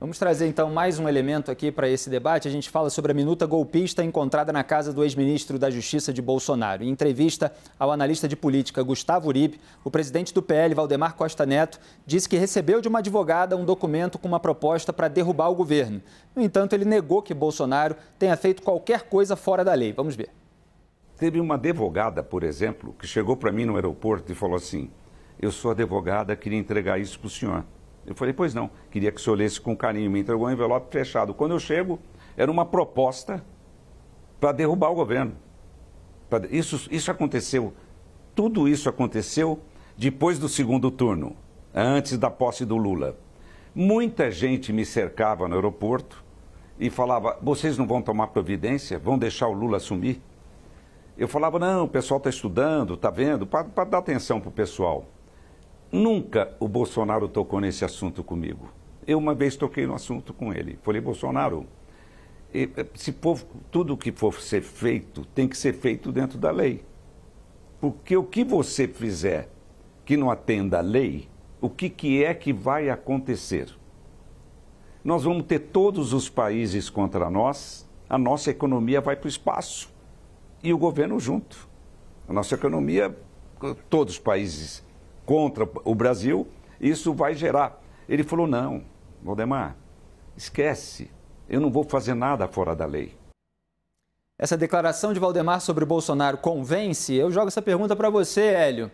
Vamos trazer, então, mais um elemento aqui para esse debate. A gente fala sobre a minuta golpista encontrada na casa do ex-ministro da Justiça de Bolsonaro. Em entrevista ao analista de política Gustavo Uribe, o presidente do PL, Valdemar Costa Neto, disse que recebeu de uma advogada um documento com uma proposta para derrubar o governo. No entanto, ele negou que Bolsonaro tenha feito qualquer coisa fora da lei. Vamos ver. Teve uma advogada, por exemplo, que chegou para mim no aeroporto e falou assim: eu sou advogada, queria entregar isso para o senhor. Eu falei: pois não, queria que o senhor lesse com carinho. Me entregou um envelope fechado. Quando eu chego, era uma proposta para derrubar o governo. Isso aconteceu, tudo isso aconteceu depois do segundo turno, antes da posse do Lula. Muita gente me cercava no aeroporto e falava: vocês não vão tomar providência? Vão deixar o Lula assumir? Eu falava: não, o pessoal está estudando, está vendo, para dar atenção para o pessoal. Nunca o Bolsonaro tocou nesse assunto comigo. Eu uma vez toquei no assunto com ele. Falei: Bolsonaro, tudo que for ser feito tem que ser feito dentro da lei. Porque o que você fizer que não atenda à lei, o que é que vai acontecer? Nós vamos ter todos os países contra nós, a nossa economia vai para o espaço e o governo junto. A nossa economia, todos os países contra o Brasil, isso vai gerar. Ele falou: não, Valdemar, esquece, eu não vou fazer nada fora da lei. Essa declaração de Valdemar sobre o Bolsonaro convence? Eu jogo essa pergunta para você, Hélio.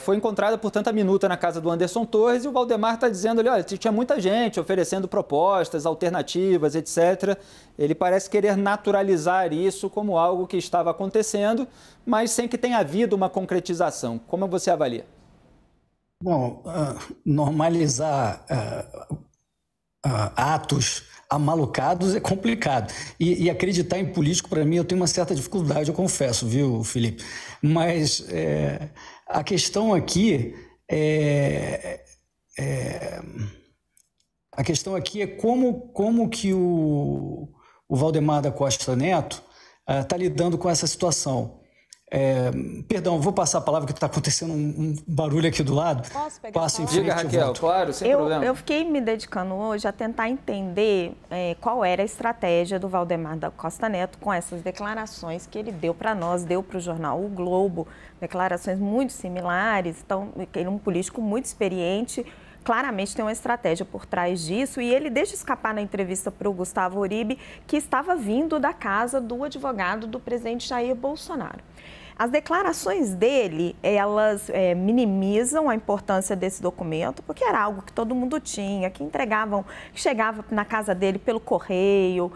Foi encontrada, portanto, a minuta na casa do Anderson Torres e o Valdemar está dizendo ali: olha, tinha muita gente oferecendo propostas, alternativas, etc. Ele parece querer naturalizar isso como algo que estava acontecendo, mas sem que tenha havido uma concretização. Como você avalia? Bom, normalizar atos amalucados é complicado. E acreditar em político, para mim, eu tenho uma certa dificuldade, eu confesso, viu, Felipe? Mas a questão aqui é como que o Valdemar da Costa Neto está lidando com essa situação. Perdão, vou passar a palavra que está acontecendo um barulho aqui do lado. Posso pegar a palavra? Diga, Raquel, claro, sem problema. Eu fiquei me dedicando hoje a tentar entender qual era a estratégia do Valdemar da Costa Neto com essas declarações que ele deu para nós, deu para o jornal O Globo, declarações muito similares. Então, ele é um político muito experiente, claramente tem uma estratégia por trás disso, e ele deixa escapar na entrevista para o Gustavo Uribe que estava vindo da casa do advogado do presidente Jair Bolsonaro. As declarações dele, elas minimizam a importância desse documento, porque era algo que todo mundo tinha, que chegava na casa dele pelo correio,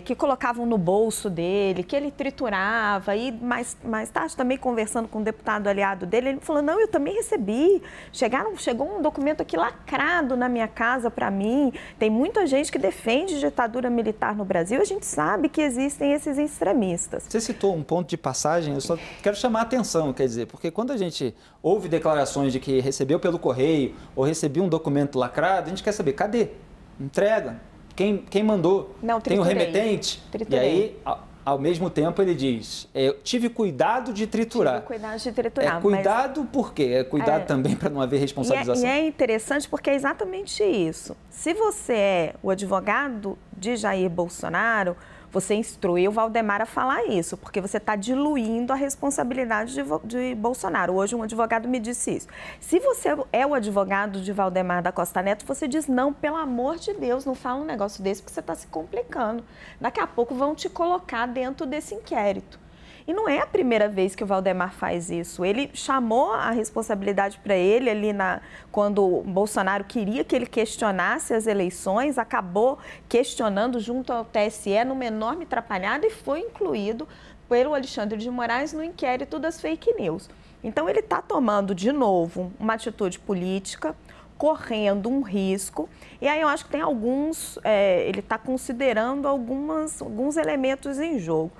que colocavam no bolso dele, que ele triturava. E mais tarde, também conversando com um deputado aliado dele, ele falou: não, eu também recebi. Chegou um documento aqui lacrado na minha casa para mim. Tem muita gente que defende ditadura militar no Brasil. A gente sabe que existem esses extremistas. Você citou um ponto de passagem, eu só quero chamar a atenção, quer dizer, porque quando a gente ouve declarações de que recebeu pelo correio ou recebeu um documento lacrado, a gente quer saber: cadê? Entrega. Quem mandou? Não, tem o remetente? Triturei. E aí, ao mesmo tempo, ele diz: eu tive cuidado de triturar. Tive cuidado de triturar. Cuidado por quê? Cuidado também para não haver responsabilização. E é interessante porque é exatamente isso. Se você é o advogado de Jair Bolsonaro, você instruiu o Valdemar a falar isso, porque você está diluindo a responsabilidade de Bolsonaro. Hoje um advogado me disse isso. Se você é o advogado de Valdemar da Costa Neto, você diz: não, pelo amor de Deus, não fala um negócio desse, porque você está se complicando. Daqui a pouco vão te colocar dentro desse inquérito. E não é a primeira vez que o Valdemar faz isso. Ele chamou a responsabilidade para ele ali quando o Bolsonaro queria que ele questionasse as eleições, acabou questionando junto ao TSE numa enorme atrapalhada e foi incluído pelo Alexandre de Moraes no inquérito das fake news. Então ele está tomando de novo uma atitude política, correndo um risco, e aí eu acho que tem ele está considerando alguns elementos em jogo.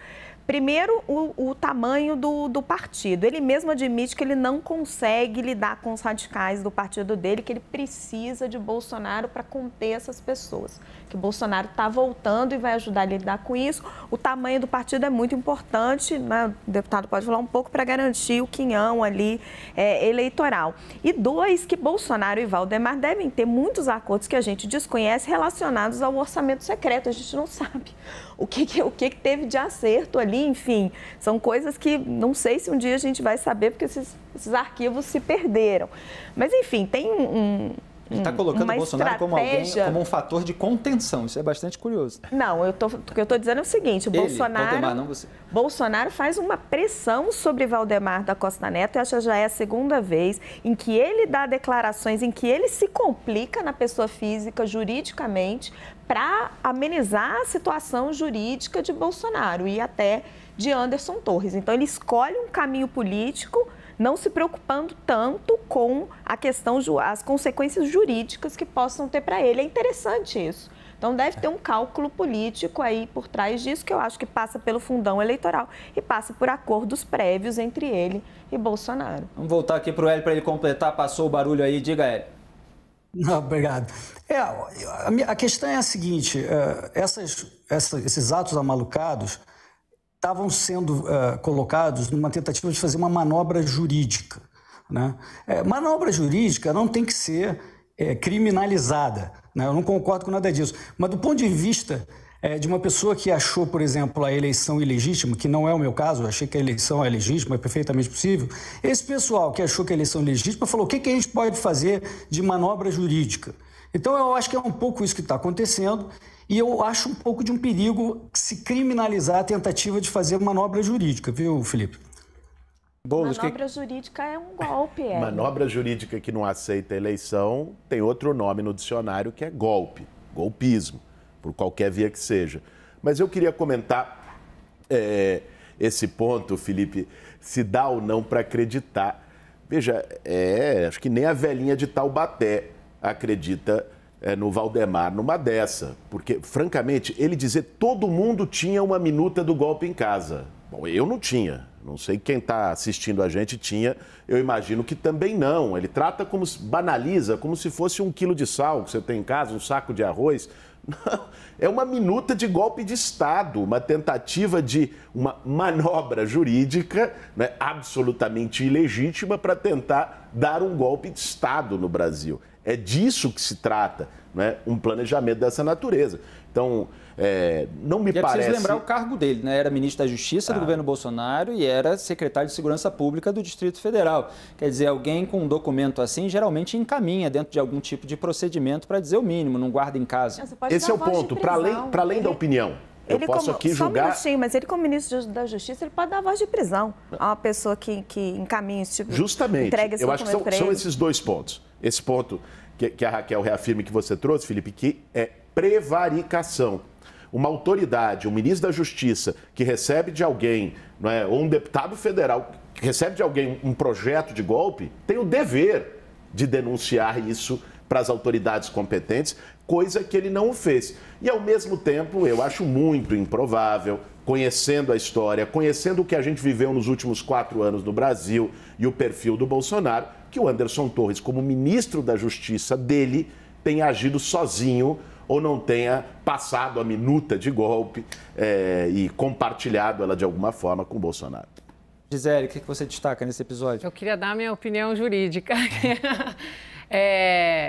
Primeiro, o tamanho do partido. Ele mesmo admite que ele não consegue lidar com os radicais do partido dele, que ele precisa de Bolsonaro para conter essas pessoas. Que Bolsonaro está voltando e vai ajudar ele a lidar com isso. O tamanho do partido é muito importante, né? O deputado pode falar um pouco para garantir o quinhão ali eleitoral. E dois, que Bolsonaro e Valdemar devem ter muitos acordos que a gente desconhece relacionados ao orçamento secreto. A gente não sabe o que teve de acerto ali, enfim, são coisas que não sei se um dia a gente vai saber, porque esses arquivos se perderam. Mas, enfim, tem está colocando o Bolsonaro como um fator de contenção, isso é bastante curioso. Não, o que eu estou dizendo é o seguinte, Valdemar, não você. Bolsonaro faz uma pressão sobre Valdemar da Costa Neto, e essa já é a segunda vez em que ele dá declarações, em que ele se complica na pessoa física, juridicamente, para amenizar a situação jurídica de Bolsonaro e até de Anderson Torres. Então, ele escolhe um caminho político, não se preocupando tanto com a questão, as consequências jurídicas que possam ter para ele. É interessante isso. Então, deve ter um cálculo político aí por trás disso, que eu acho que passa pelo fundão eleitoral e passa por acordos prévios entre ele e Bolsonaro. Vamos voltar aqui para o Hélio para ele completar. Passou o barulho aí. Diga, Hélio. Não, obrigado. A questão é a seguinte, esses atos amalucados estavam sendo colocados numa tentativa de fazer uma manobra jurídica, né? Manobra jurídica não tem que ser criminalizada, né? Eu não concordo com nada disso. Mas do ponto de vista de uma pessoa que achou, por exemplo, a eleição ilegítima, que não é o meu caso, eu achei que a eleição é legítima, é perfeitamente possível, esse pessoal que achou que a eleição é legítima falou: o que a gente pode fazer de manobra jurídica? Então, eu acho que é um pouco isso que está acontecendo. E eu acho um pouco de um perigo se criminalizar a tentativa de fazer manobra jurídica, viu, Felipe? Manobra jurídica é um golpe, Manobra jurídica que não aceita a eleição tem outro nome no dicionário, que é golpe, golpismo, por qualquer via que seja. Mas eu queria comentar esse ponto, Felipe, se dá ou não para acreditar. Veja, acho que nem a velhinha de Taubaté acredita no Valdemar numa dessa, porque, francamente, ele dizer todo mundo tinha uma minuta do golpe em casa. Bom, eu não tinha, não sei quem está assistindo a gente tinha, eu imagino que também não. Ele trata como, banaliza, como se fosse 1 quilo de sal que você tem em casa, um saco de arroz. Não, é uma minuta de golpe de Estado, uma tentativa de uma manobra jurídica, né, absolutamente ilegítima para tentar dar um golpe de Estado no Brasil. É disso que se trata, né? Um planejamento dessa natureza. Então, não me parece... É preciso lembrar o cargo dele, né? Era ministro da Justiça do governo Bolsonaro e era secretário de Segurança Pública do Distrito Federal. Quer dizer, alguém com um documento assim geralmente encaminha dentro de algum tipo de procedimento para dizer o mínimo, não guarda em casa. Esse é o ponto, para além da opinião. Eu posso aqui julgar... Só um minutinho, mas ele como ministro da Justiça, ele pode dar voz de prisão a uma pessoa que encaminha esse tipo... Justamente, entrega esse eu acho que são esses dois pontos. Esse ponto que a Raquel reafirma que você trouxe, Felipe, que é prevaricação. Uma autoridade, um ministro da Justiça que recebe de alguém, não é, ou um deputado federal que recebe de alguém um projeto de golpe, tem o dever de denunciar isso para as autoridades competentes, coisa que ele não fez. E, ao mesmo tempo, eu acho muito improvável, conhecendo a história, conhecendo o que a gente viveu nos últimos 4 anos no Brasil e o perfil do Bolsonaro, que o Anderson Torres, como ministro da Justiça dele, tenha agido sozinho ou não tenha passado a minuta de golpe e compartilhado ela de alguma forma com o Bolsonaro. Gisele, o que você destaca nesse episódio? Eu queria dar minha opinião jurídica.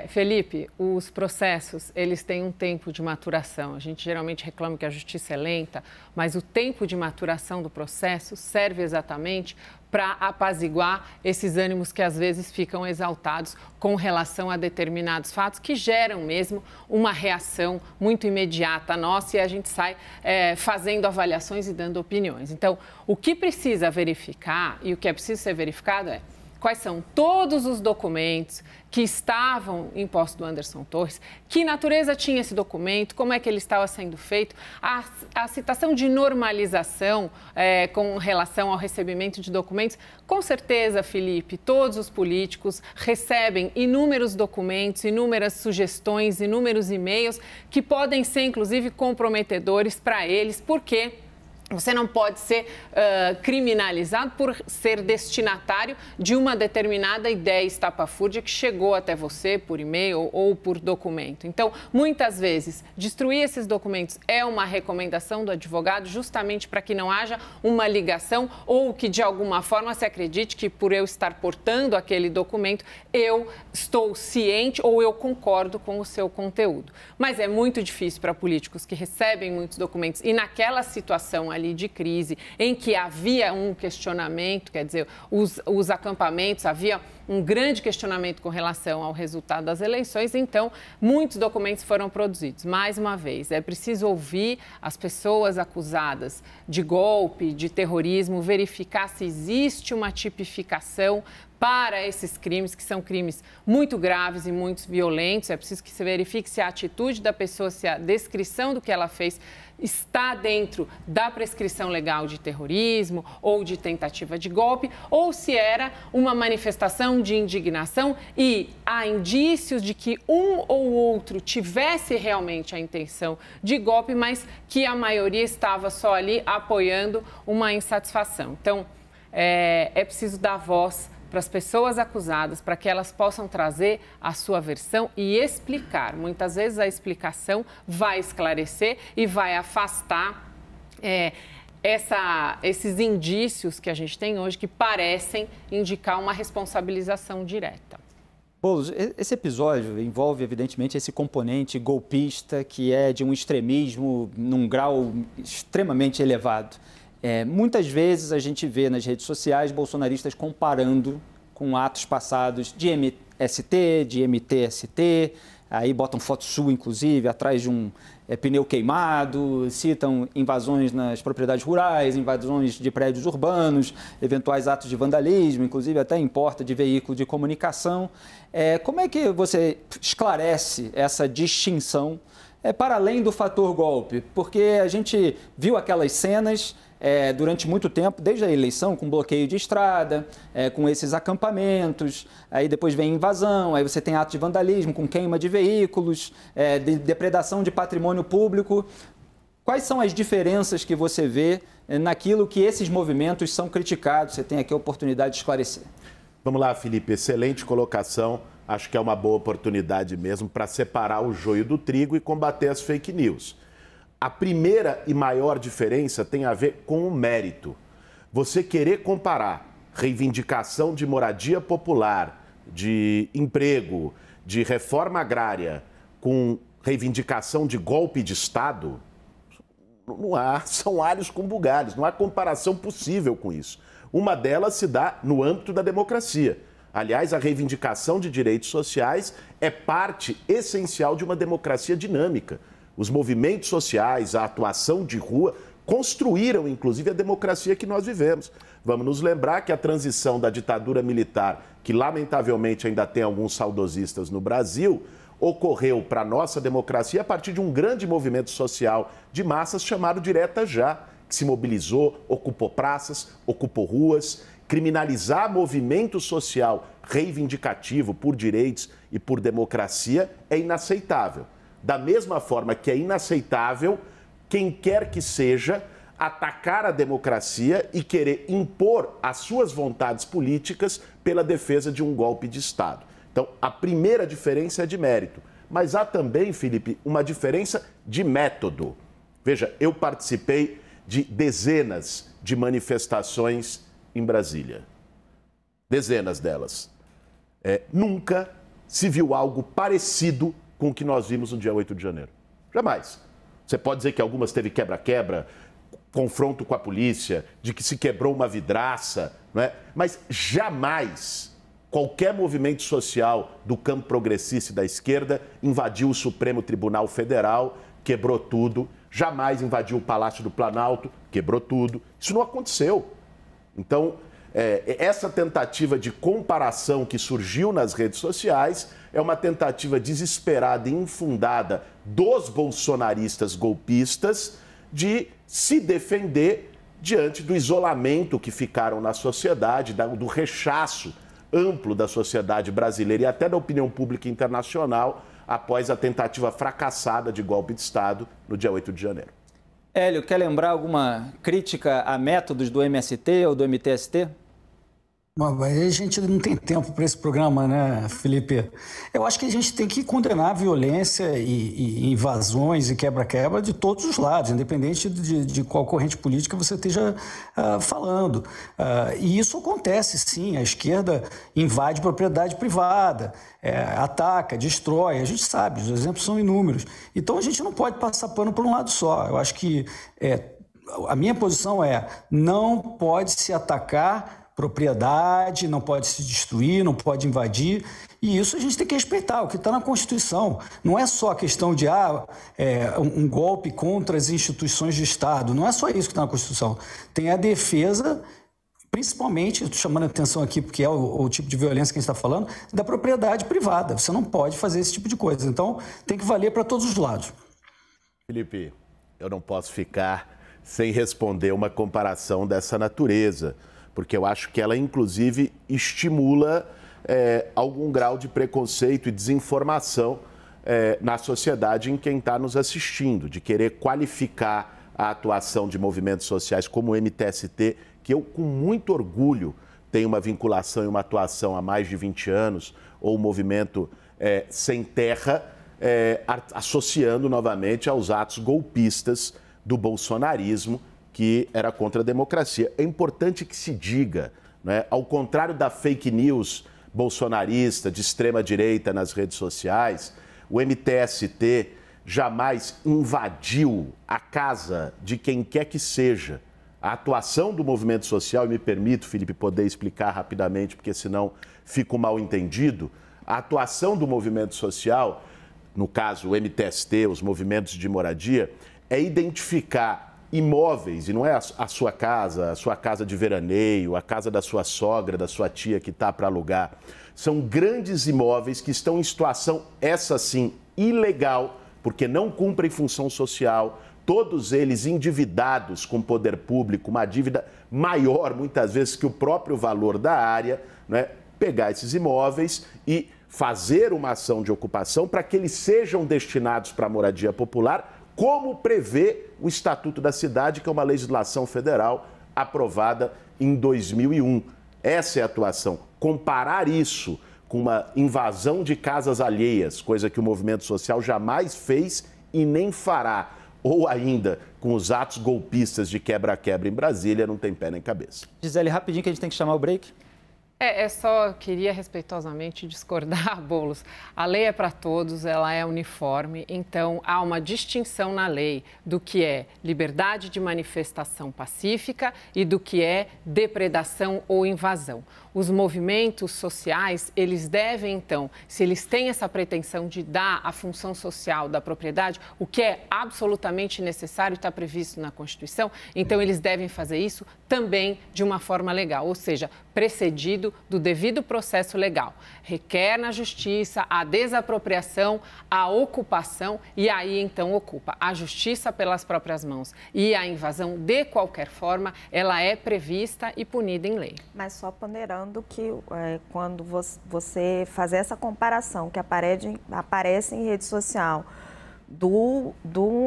Felipe, os processos, eles têm um tempo de maturação. A gente geralmente reclama que a justiça é lenta, mas o tempo de maturação do processo serve exatamente para apaziguar esses ânimos que às vezes ficam exaltados com relação a determinados fatos que geram mesmo uma reação muito imediata nossa e a gente sai fazendo avaliações e dando opiniões. Então, o que precisa verificar e o que é preciso ser verificado é quais são todos os documentos que estavam em posse do Anderson Torres, que natureza tinha esse documento, como é que ele estava sendo feito, a citação de normalização com relação ao recebimento de documentos. Com certeza, Felipe, todos os políticos recebem inúmeros documentos, inúmeras sugestões, inúmeros e-mails que podem ser, inclusive, comprometedores para eles, porque Você não pode ser criminalizado por ser destinatário de uma determinada ideia estapafúrdia que chegou até você por e-mail ou por documento. Então, muitas vezes, destruir esses documentos é uma recomendação do advogado justamente para que não haja uma ligação ou que, de alguma forma, se acredite que, por eu estar portando aquele documento, eu estou ciente ou eu concordo com o seu conteúdo. Mas é muito difícil para políticos que recebem muitos documentos e naquela situação ali de crise, em que havia um questionamento, quer dizer, os acampamentos, havia um grande questionamento com relação ao resultado das eleições, então muitos documentos foram produzidos. Mais uma vez, é preciso ouvir as pessoas acusadas de golpe, de terrorismo, verificar se existe uma tipificação para esses crimes, que são crimes muito graves e muito violentos. É preciso que se verifique se a atitude da pessoa, se a descrição do que ela fez está dentro da prescrição legal de terrorismo ou de tentativa de golpe, ou se era uma manifestação de indignação e há indícios de que um ou outro tivesse realmente a intenção de golpe, mas que a maioria estava só ali apoiando uma insatisfação. Então, é preciso dar voz para as pessoas acusadas, para que elas possam trazer a sua versão e explicar. Muitas vezes a explicação vai esclarecer e vai afastar esses indícios que a gente tem hoje que parecem indicar uma responsabilização direta. Boulos, esse episódio envolve, evidentemente, esse componente golpista que é de um extremismo num grau extremamente elevado. Muitas vezes a gente vê nas redes sociais bolsonaristas comparando com atos passados de MST, de MTST, aí botam foto sua, inclusive, atrás de um pneu queimado, citam invasões nas propriedades rurais, invasões de prédios urbanos, eventuais atos de vandalismo, inclusive até em porta de veículo de comunicação. Como é que você esclarece essa distinção para além do fator golpe? Porque a gente viu aquelas cenas durante muito tempo, desde a eleição, com bloqueio de estrada, com esses acampamentos, aí depois vem invasão, aí você tem ato de vandalismo, com queima de veículos, de depredação de patrimônio público. Quais são as diferenças que você vê naquilo que esses movimentos são criticados? Você tem aqui a oportunidade de esclarecer. Vamos lá, Felipe, excelente colocação. Acho que é uma boa oportunidade mesmo para separar o joio do trigo e combater as fake news. A primeira e maior diferença tem a ver com o mérito. Você querer comparar reivindicação de moradia popular, de emprego, de reforma agrária, com reivindicação de golpe de Estado, não há, são alhos com bugalhos, não há comparação possível com isso. Uma delas se dá no âmbito da democracia. Aliás, a reivindicação de direitos sociais é parte essencial de uma democracia dinâmica. Os movimentos sociais, a atuação de rua, construíram, inclusive, a democracia que nós vivemos. Vamos nos lembrar que a transição da ditadura militar, que lamentavelmente ainda tem alguns saudosistas no Brasil, ocorreu para a nossa democracia a partir de um grande movimento social de massas chamado Direta Já, que se mobilizou, ocupou praças, ocupou ruas. Criminalizar movimento social reivindicativo por direitos e por democracia é inaceitável. Da mesma forma que é inaceitável quem quer que seja atacar a democracia e querer impor as suas vontades políticas pela defesa de um golpe de Estado. Então, a primeira diferença é de mérito. Mas há também, Felipe, uma diferença de método. Veja, eu participei de dezenas de manifestações em Brasília. Dezenas delas. Nunca se viu algo parecido com o que nós vimos no dia 8 de janeiro. Jamais. Você pode dizer que algumas teve quebra-quebra, confronto com a polícia, de que se quebrou uma vidraça, não é? Mas jamais qualquer movimento social do campo progressista e da esquerda invadiu o Supremo Tribunal Federal, quebrou tudo, jamais invadiu o Palácio do Planalto, quebrou tudo. Isso não aconteceu. Então, essa tentativa de comparação que surgiu nas redes sociais é uma tentativa desesperada e infundada dos bolsonaristas golpistas de se defender diante do isolamento que ficaram na sociedade, do rechaço amplo da sociedade brasileira e até da opinião pública internacional após a tentativa fracassada de golpe de Estado no dia 8 de janeiro. Hélio, quer lembrar alguma crítica a métodos do MST ou do MTST? Mas a gente não tem tempo para esse programa, né, Felipe? Eu acho que a gente tem que condenar a violência e invasões e quebra-quebra de todos os lados, independente de qual corrente política você esteja falando. E isso acontece, sim. A esquerda invade propriedade privada, ataca, destrói. A gente sabe, os exemplos são inúmeros. Então a gente não pode passar pano por um lado só. Eu acho que a minha posição não pode se atacar propriedade, não pode se destruir, não pode invadir, e isso a gente tem que respeitar, o que está na Constituição. Não é só a questão de um golpe contra as instituições de Estado, não é só isso que está na Constituição. Tem a defesa, principalmente, estou chamando a atenção aqui porque é o tipo de violência que a gente está falando, da propriedade privada. Você não pode fazer esse tipo de coisa, então tem que valer para todos os lados. Felipe, eu não posso ficar sem responder uma comparação dessa natureza, porque eu acho que ela, inclusive, estimula algum grau de preconceito e desinformação na sociedade em quem está nos assistindo, de querer qualificar a atuação de movimentos sociais como o MTST, que eu, com muito orgulho, tenho uma vinculação e uma atuação há mais de 20 anos, ou o movimento Sem Terra, associando novamente aos atos golpistas do bolsonarismo, que era contra a democracia. É importante que se diga, né, ao contrário da fake news bolsonarista de extrema-direita nas redes sociais, o MTST jamais invadiu a casa de quem quer que seja. A atuação do movimento social, e me permito, Felipe, poder explicar rapidamente, porque senão fico mal entendido, a atuação do movimento social, no caso o MTST, os movimentos de moradia, é identificar imóveis, e não é a sua casa de veraneio, a casa da sua sogra, da sua tia que está para alugar. São grandes imóveis que estão em situação, essa sim, ilegal, porque não cumprem função social, todos eles endividados com o poder público, uma dívida maior, muitas vezes, que o próprio valor da área, né? Pegar esses imóveis e fazer uma ação de ocupação para que eles sejam destinados para a moradia popular, como prevê o Estatuto da Cidade, que é uma legislação federal aprovada em 2001. Essa é a atuação. Comparar isso com uma invasão de casas alheias, coisa que o movimento social jamais fez e nem fará, ou ainda com os atos golpistas de quebra-quebra em Brasília, não tem pé nem cabeça. Gisele, rapidinho que a gente tem que chamar o break. Só queria respeitosamente discordar, Boulos. A lei é para todos, ela é uniforme, então há uma distinção na lei do que é liberdade de manifestação pacífica e do que é depredação ou invasão. Os movimentos sociais, eles devem, então, se eles têm essa pretensão de dar a função social da propriedade, o que é absolutamente necessário, está previsto na Constituição, então eles devem fazer isso também de uma forma legal, ou seja, precedido do devido processo legal. Requer na justiça a desapropriação, a ocupação e aí então ocupa. A justiça pelas próprias mãos e a invasão, de qualquer forma, ela é prevista e punida em lei. Mas só ponderando que quando você fazer essa comparação que aparece em rede social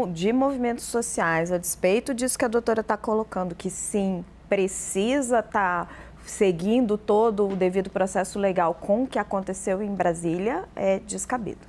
de movimentos sociais, a despeito disso que a doutora está colocando, que sim, precisa estar seguindo todo o devido processo legal com o que aconteceu em Brasília, é descabido.